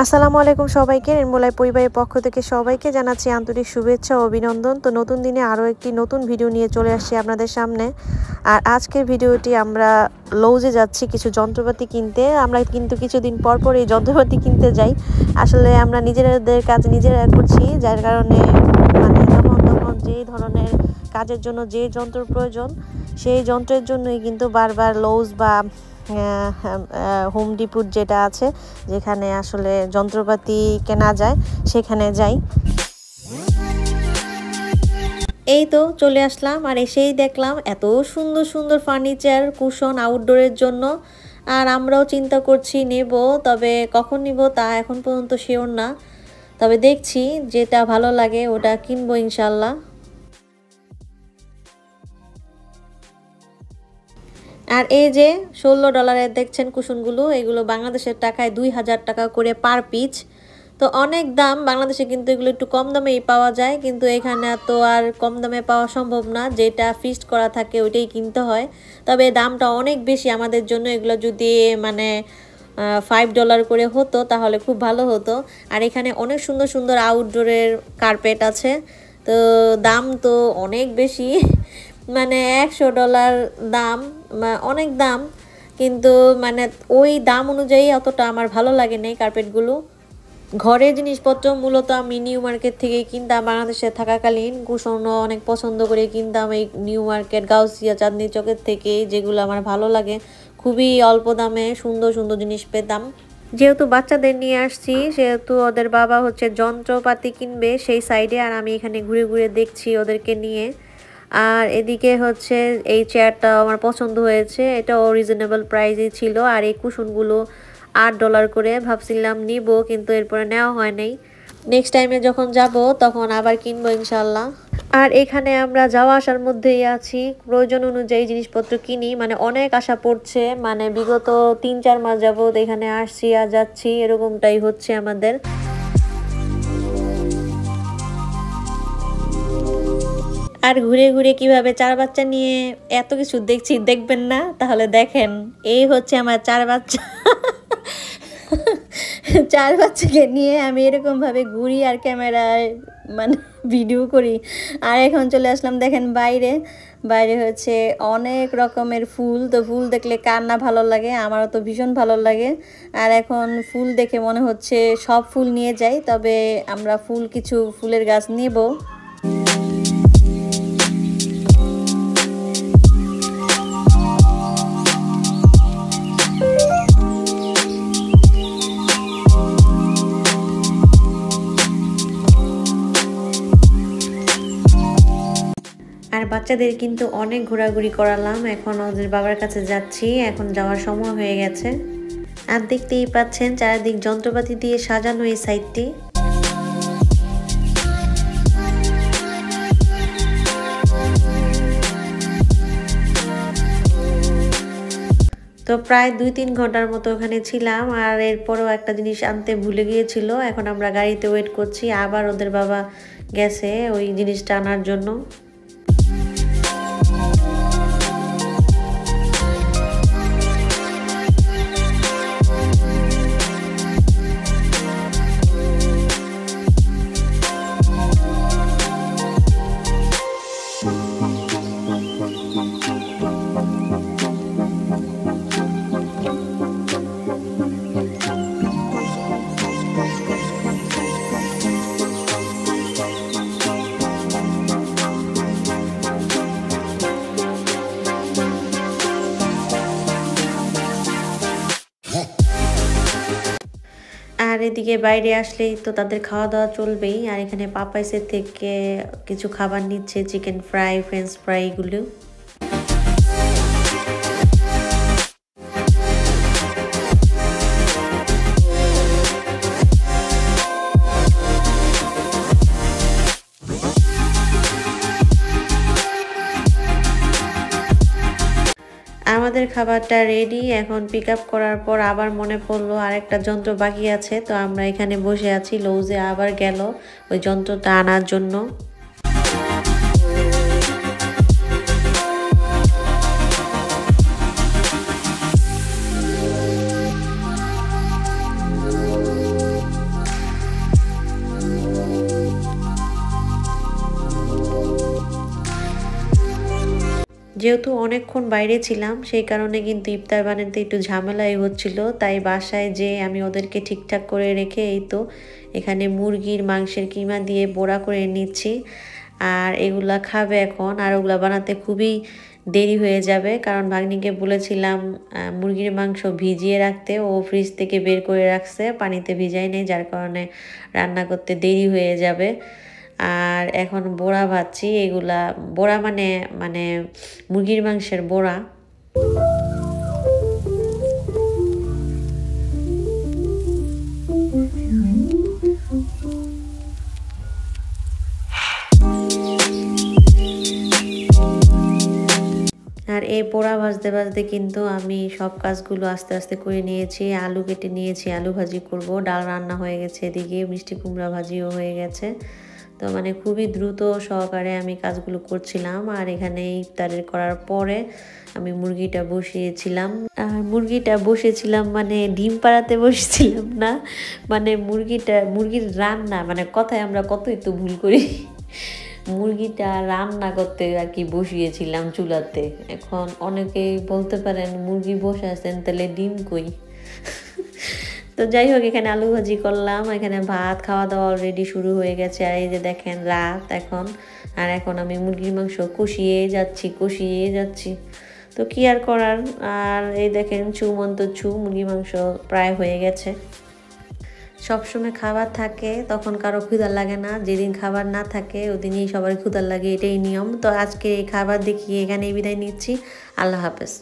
আসসালামু আলাইকুম সবাইকে। রেনবোলাই পরিবারের পক্ষ থেকে সবাইকে জানাচ্ছি আন্তরিক শুভেচ্ছা ও অভিনন্দন। তো নতুন দিনে আরও একটি নতুন ভিডিও নিয়ে চলে আসছি আপনাদের সামনে। আর আজকের ভিডিওটি আমরা লৌজে যাচ্ছি কিছু যন্ত্রপাতি কিনতে। আমরা কিন্তু কিছুদিন পর পর এই যন্ত্রপাতি কিনতে যাই। আসলে আমরা নিজেদের কাজ নিজেরা করছি, যার কারণে মানে তখন যেই ধরনের কাজের জন্য যে যন্ত্র প্রয়োজন সেই যন্ত্রের জন্যই কিন্তু বারবার লৌজ বা হোম ডিপুট যেটা আছে, যেখানে আসলে যন্ত্রপাতি কেনা যায়, সেখানে যাই। এই তো চলে আসলাম, আর এসেই দেখলাম এত সুন্দর সুন্দর ফার্নিচার, কুশন আউটডোরের জন্য। আর আমরাও চিন্তা করছি নেব, তবে কখন নিব তা এখন পর্যন্ত শিওর না। তবে দেখছি যেটা ভালো লাগে ওটা কিনবো ইনশাল্লাহ। আর এই যে $16 দেখছেন কুশনগুলো, এগুলো বাংলাদেশের টাকায় 2000 টাকা করে পার পিস। তো অনেক দাম বাংলাদেশে, কিন্তু এগুলো একটু কম দামেই পাওয়া যায়, কিন্তু এখানে তো আর কম দামে পাওয়া সম্ভব না। যেটা ফিক্সড করা থাকে ওইটাই কিনতে হয়। তবে দামটা অনেক বেশি আমাদের জন্য। এগুলো যদি মানে $5 করে হতো তাহলে খুব ভালো হতো। আর এখানে অনেক সুন্দর সুন্দর আউটডোরের কার্পেট আছে। তো দাম তো অনেক বেশি, মানে $100 দাম, অনেক দাম। কিন্তু মানে ওই দাম অনুযায়ী অতটা আমার ভালো লাগে না এই কার্পেটগুলো। ঘরের জিনিসপত্র মূলত আমি নিউ মার্কেট থেকেই কিনতাম বাংলাদেশে থাকাকালীন। কুশনও অনেক পছন্দ করে কিনতাম এই নিউ মার্কেট, গাউসিয়া, চাঁদনি চকের থেকে, যেগুলো আমার ভালো লাগে। খুবই অল্প দামে সুন্দর সুন্দর জিনিস পেতাম। যেহেতু বাচ্চাদের নিয়ে আসছি, সেহেতু ওদের বাবা হচ্ছে যন্ত্রপাতি কিনবে সেই সাইডে, আর আমি এখানে ঘুরে ঘুরে দেখছি ওদেরকে নিয়ে। আর এদিকে হচ্ছে এই চেয়ারটা আমার পছন্দ হয়েছে, এটাও রিজনেবল প্রাইসই ছিল। আর এই কুশনগুলো $8 করে, ভাবছিলাম নিব, কিন্তু এরপরে নেওয়া হয় নাই। নেক্সট টাইমে যখন যাব তখন আবার কিনবো ইনশাল্লাহ। আর এখানে আমরা যাওয়া আসার মধ্যেই আছি, প্রয়োজন অনুযায়ী জিনিসপত্র কিনি। মানে অনেক আশা পড়ছে, মানে বিগত 3-4 মাস যাবত এখানে আসছি আর যাচ্ছি, এরকমটাই হচ্ছে আমাদের। আর ঘুরে ঘুরে কিভাবে 4 বাচ্চা নিয়ে এত কিছু দেখছি, দেখবেন না? তাহলে দেখেন, এই হচ্ছে আমার 4 বাচ্চা। 4 বাচ্চাকে নিয়ে আমি এরকমভাবে ঘুরি আর ক্যামেরায় মানে ভিডিও করি। আর এখন চলে আসলাম দেখেন বাইরে। বাইরে হচ্ছে অনেক রকমের ফুল। তো ফুল দেখলে কার না ভালো লাগে, আমারও তো ভীষণ ভালো লাগে। আর এখন ফুল দেখে মনে হচ্ছে সব ফুল নিয়ে যাই, তবে আমরা কিছু ফুলের গাছ নেব। আর বাচ্চাদের কিন্তু অনেক ঘোরাঘুরি করালাম, এখন ওদের বাবার কাছে যাচ্ছি, এখন যাওয়ার সময় হয়ে গেছে। আর দেখতেই পাচ্ছেন চারিদিক যন্ত্রপাতি দিয়ে সাজানো এই সাইডটি। তো প্রায় 2-3 ঘন্টার মতো ওখানে ছিলাম। আর এরপরেও একটা জিনিস আনতে ভুলে গিয়েছিল, এখন আমরা গাড়িতে ওয়েট করছি, আবার ওদের বাবা গেছে ওই জিনিসটা আনার জন্য। আর এদিকে বাইরে আসলেই তো তাদের খাওয়া দাওয়া চলবেই। আর এখানে পাপাইসের থেকে কিছু খাবার নিচ্ছে, চিকেন ফ্রাই, ফ্রেঞ্চ ফ্রাই, এগুলো। আমাদের খাবারটা রেডি। এখন পিক আপ করার পর আবার মনে পড়লো আরেকটা যন্ত্র বাকি আছে, তো আমরা এখানে বসে আছি। লৌজে আবার গেল ওই যন্ত্রটা আনার জন্য। যেহেতু অনেকক্ষণ বাইরে ছিলাম সেই কারণে কিন্তু ইফতার বানাতে একটু ঝামেলাই হচ্ছিল, তাই বাসায় যে আমি ওদেরকে ঠিকঠাক করে রেখে এই তো এখানে মুরগির মাংসের কিমা দিয়ে বড়া করে নিচ্ছি। আর এগুলা খাবে এখন, আর ওগুলা বানাতে খুবই দেরি হয়ে যাবে, কারণ ভাগ্নিকে বলেছিলাম মুরগির মাংস ভিজিয়ে রাখতে, ও ফ্রিজ থেকে বের করে রাখছে, পানিতে ভিজাই নেই, যার কারণে রান্না করতে দেরি হয়ে যাবে। আর এখন বড়া ভাজছি, এগুলা বড়া মানে মানে মুরগির মাংসের বড়া। আর এই পোড়া ভাজতে ভাজতে কিন্তু আমি সব কাজগুলো আস্তে আস্তে করে নিয়েছি। আলু কেটে নিয়েছি, আলু ভাজি করব, ডাল রান্না হয়ে গেছে, এদিকে মিষ্টি কুমড়া ভাজিও হয়ে গেছে। তো মানে খুবই দ্রুত সহকারে আমি কাজগুলো করছিলাম। আর এখানে ইফতারের করার পরে আমি মুরগিটা বসিয়েছিলাম। আর মুরগিটা বসেছিলাম মানে ডিম পাড়াতে বসেছিলাম না, মানে মুরগির রান্না, মানে কথায় আমরা কতই তো ভুল করি। মুরগিটা রান্না করতে আর কি বসিয়েছিলাম চুলাতে। এখন অনেকেই বলতে পারেন মুরগি বসে আছেন, তাহলে ডিম কই? তো যাই হোক, এখানে আলু ভাজি করলাম, এখানে ভাত খাওয়া দাওয়া অলরেডি শুরু হয়ে গেছে। আর এই যে দেখেন রাত এখন, আর এখন আমি মুরগির মাংস কষিয়ে যাচ্ছি। তো কি আর করার। আর এই দেখেন চুমন্ত মুরগির মাংস প্রায় হয়ে গেছে। সবসময় খাবার থাকে তখন কারো ক্ষুধা লাগে না, যেদিন খাবার না থাকে ওদিনই সবার ক্ষুধা লাগে, এটাই নিয়ম। তো আজকে এই খাবার দেখিয়ে এখানেই বিদায় নিচ্ছি। আল্লাহ হাফেজ।